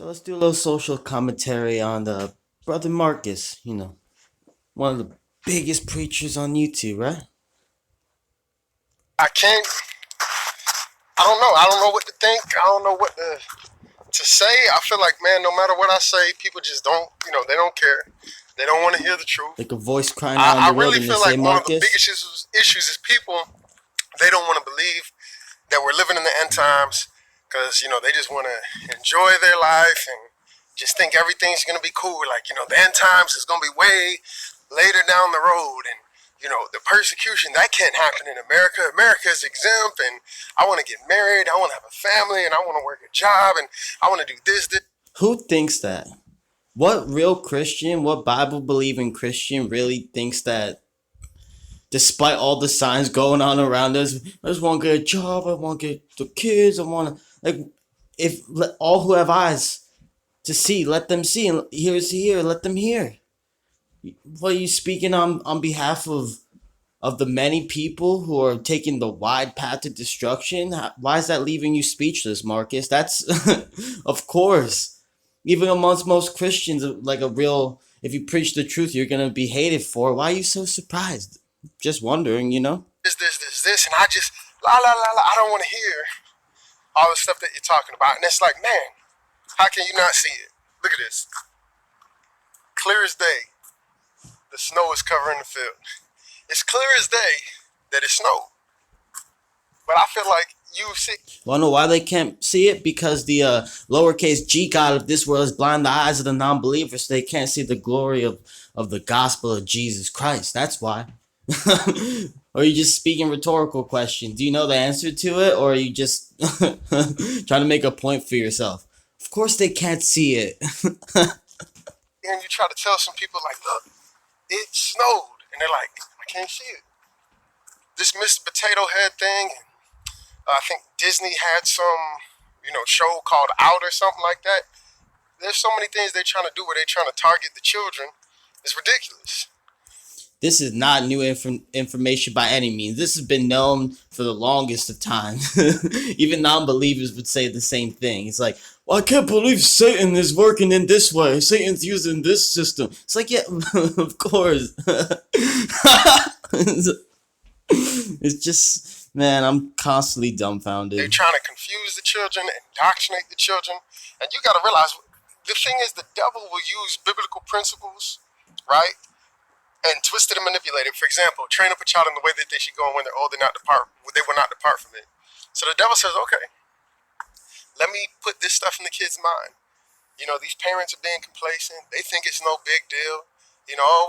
So let's do a little social commentary on the brother Marcus. One of the biggest preachers on YouTube, right? I can't. I don't know. I don't know what to think. I don't know what to say. I feel like, man, no matter what I say, people just don't. They don't care. They don't want to hear the truth. Like a voice crying out in I the really feel wilderness, like one of the Marcus? biggest issues is people. They don't want to believe that we're living in the end times because they just want to enjoy their life and just think everything's gonna be cool. Like the end times is gonna be way later down the road, and the persecution that can't happen in America. America is exempt, and I want to get married. I want to have a family, and I want to work a job, and I want to do this. Who thinks that? What real Christian, what Bible believing Christian really thinks that despite all the signs going on around us, I just want to get a job, I want to get the kids, I want to, like, if all who have eyes to see, let them see, and ears to hear, let them hear. What are you speaking on behalf of the many people who are taking the wide path to destruction? Why is that leaving you speechless, Marcus? That's, of course, even amongst most Christians, like a real, if you preach the truth, you're going to be hated for. Why are you so surprised? Just wondering. This, and I just la la la la. I don't want to hear all the stuff that you're talking about, and it's like, man, how can you not see it? Look at this, clear as day. The snow is covering the field. It's clear as day that it snowed. But I feel like you see. Wanna know why they can't see it? Because the lowercase g God of this world is blind the eyes of the non-believers, so they can't see the glory of the gospel of Jesus Christ. That's why. Or are you just speaking rhetorical questions? Do you know the answer to it, or are you just trying to make a point for yourself? Of course they can't see it. And you try to tell some people, like, look, it snowed. And they're like, I can't see it. This Mr. Potato Head thing, I think Disney had some, show called Out or something like that. There's so many things they're trying to do where they're trying to target the children. It's ridiculous. This is not new information by any means. This has been known for the longest of time. Even non-believers would say the same thing. It's like, well, I can't believe Satan is working in this way. Satan's using this system. It's like, yeah, of course. It's just, man, I'm constantly dumbfounded. They're trying to confuse the children, indoctrinate the children. And you got to realize, the thing is, the devil will use biblical principles, right? And twist it and manipulate it. For example, train up a child in the way that they should go, and when they're old, they will not depart from it. So the devil says, okay, let me put this stuff in the kid's mind. These parents are being complacent. They think it's no big deal.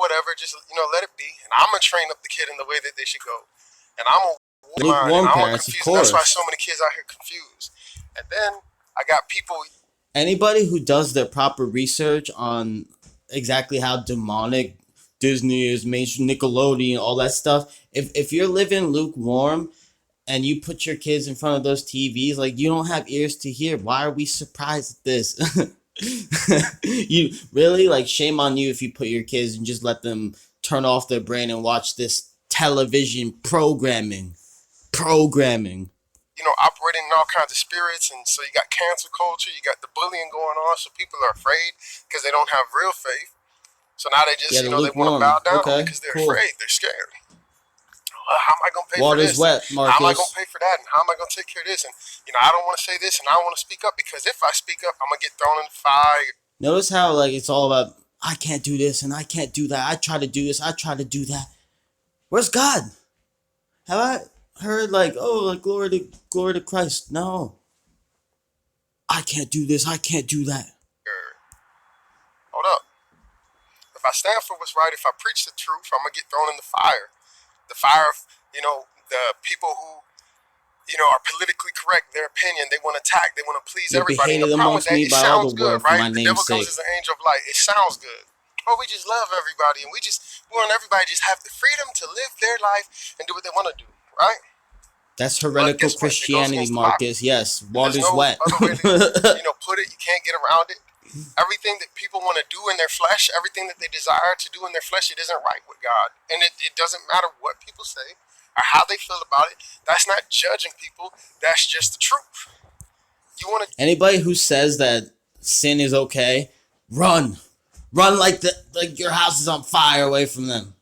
Whatever, just, let it be. And I'm going to train up the kid in the way that they should go. And I'm going to mind, and Lukewarm I'm going to parents, of confuse them. That's why course. so many kids out here confused. And then I got people. Anybody who does their proper research on exactly how demonic Disney is, mainstream Nickelodeon, all that stuff, if you're living lukewarm and you put your kids in front of those TVs, like, you don't have ears to hear. Why are we surprised at this? You really, like, shame on you if you put your kids and just let them turn off their brain and watch this television programming. Operating in all kinds of spirits, and so you got cancel culture, you got the bullying going on, so people are afraid because they don't have real faith. So now they just, Yeah, the they want to lukewarm. bow down Okay, because they're cool. afraid, they're scared. How am I going to pay for Water's this? And wet, how am I going Marcus. to pay for that? And how am I going to take care of this? And, I don't want to say this, and I don't want to speak up because if I speak up, I'm going to get thrown in the fire. Notice how, like, it's all about, I can't do this and I can't do that. I try to do this, I try to do that. Where's God? Have I heard, like, oh, like, glory to Christ? No. I can't do this, I can't do that. Hold up. If I stand for what's right, if I preach the truth, I'm going to get thrown in the fire. The fire of, the people who, are politically correct, their opinion, they want to attack, they want to please You'll be everybody. And hated the problem with amongst that, me it by all sounds the good, world for right? my The name's devil comes sake. as an angel of light. It sounds good. Oh, we just love everybody, and we want everybody to just have the freedom to live their life and do what they want to do, right? That's But heretical guess what? It goes Christianity, against the Bible. Marcus. Yes, And there's water's no wet. other way to, put it. You can't get around it. Everything that people want to do in their flesh, everything that they desire to do in their flesh, it isn't right with God. And it doesn't matter what people say or how they feel about it. That's not judging people. That's just the truth. You want to. Anybody who says that sin is okay, run. Run like your house is on fire away from them.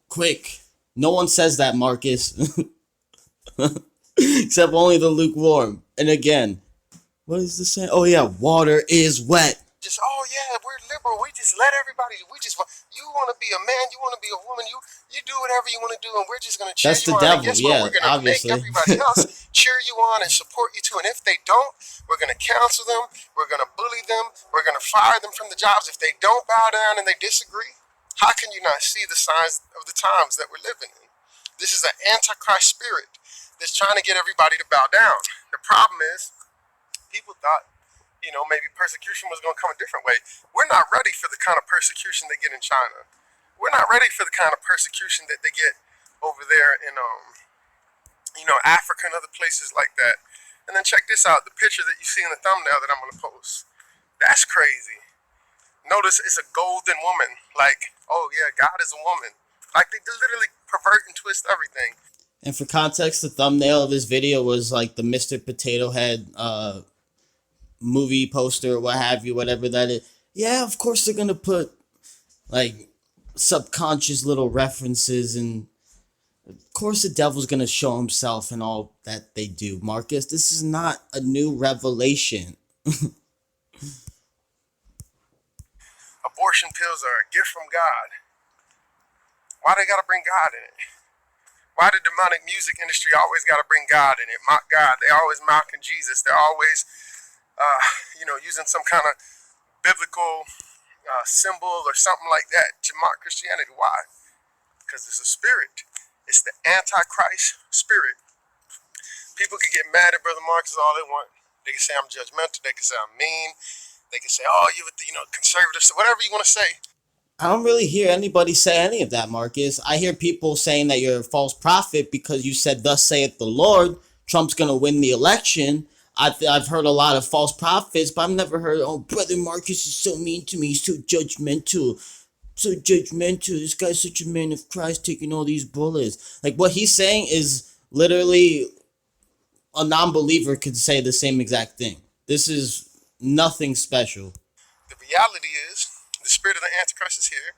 Quick. No one says that, Marcus. Except only the lukewarm. And again, what is this saying? Oh yeah, water is wet. Just, oh yeah, we're liberal. We just let everybody. You want to be a man, you want to be a woman. You do whatever you want to do, and we're just gonna cheer That's you the on. And devil, guess what? yeah, We're gonna obviously. make everybody else cheer you on and support you too. And if they don't, we're gonna counsel them. We're gonna bully them. We're gonna fire them from the jobs if they don't bow down and they disagree. How can you not see the signs of the times that we're living in? This is an antichrist spirit that's trying to get everybody to bow down. The problem is, people thought, maybe persecution was going to come a different way. We're not ready for the kind of persecution they get in China. We're not ready for the kind of persecution that they get over there in, Africa and other places like that. And then check this out, the picture that you see in the thumbnail that I'm going to post. That's crazy. Notice it's a golden woman. Like, oh yeah, God is a woman. Like, they literally pervert and twist everything. And for context, the thumbnail of this video was like the Mr. Potato Head movie poster or what have you, whatever that is. Yeah, of course they're gonna put like subconscious little references, and of course the devil's gonna show himself and all that they do. Marcus, this is not a new revelation. Abortion pills are a gift from God. Why they gotta bring God in it? Why the demonic music industry always gotta bring God in it? Mock God. They always mocking Jesus. They're always using some kind of biblical symbol or something like that to mock Christianity. Why? Because it's a spirit. It's the Antichrist spirit. People can get mad at Brother Marcus all they want. They can say I'm judgmental. They can say I'm mean. They can say, oh, you're conservative, whatever you want to say. I don't really hear anybody say any of that, Marcus. I hear people saying that you're a false prophet because you said, "Thus saith the Lord." Trump's gonna win the election. I've heard a lot of false prophets, but I've never heard, "Oh, Brother Marcus is so mean to me, he's so judgmental. So judgmental. This guy's such a man of Christ taking all these bullets." Like, what he's saying is literally a non-believer could say the same exact thing. This is nothing special. The reality is, the spirit of the Antichrist is here,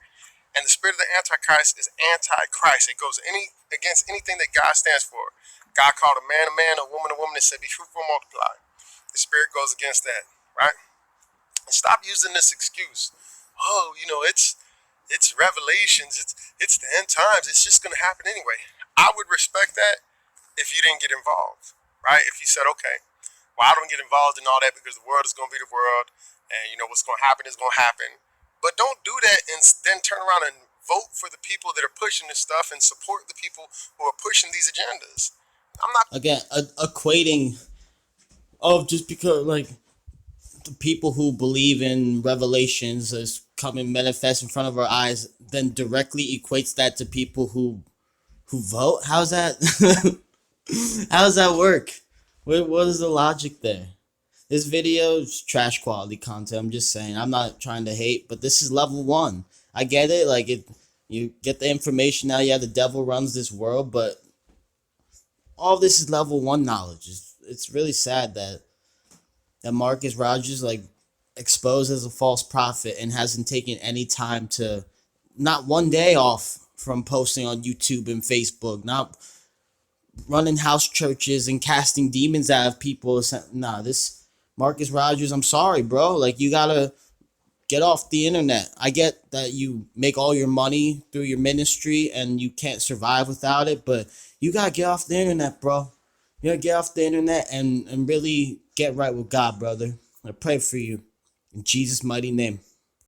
and the spirit of the Antichrist is anti-Christ. It goes against anything that God stands for. God called a man, a woman, and said, "Be fruitful and multiply." The spirit goes against that, right? And stop using this excuse. Oh, it's Revelations. It's the end times. It's just going to happen anyway. I would respect that if you didn't get involved, right? If you said, okay, well, I don't get involved in all that because the world is going to be the world, and what's going to happen is going to happen. But don't do that and then turn around and vote for the people that are pushing this stuff and support the people who are pushing these agendas. I'm not Again, equating, just because like the people who believe in revelations as coming manifest in front of our eyes, then directly equates that to people who vote. How's that? How does that work? What is the logic there? This video is trash quality content. I'm just saying. I'm not trying to hate, but this is level 1. I get it. Like, you get the information now. Yeah, the devil runs this world, but all this is level 1 knowledge. It's really sad that Marcus Rogers like exposed as a false prophet and hasn't taken any time to, not one day off from posting on YouTube and Facebook, not running house churches and casting demons out of people. Nah, this Marcus Rogers, I'm sorry, bro. Like, you gotta get off the internet. I get that you make all your money through your ministry and you can't survive without it, but you gotta get off the internet, bro. You gotta get off the internet and really get right with God, brother. I pray for you in Jesus' mighty name.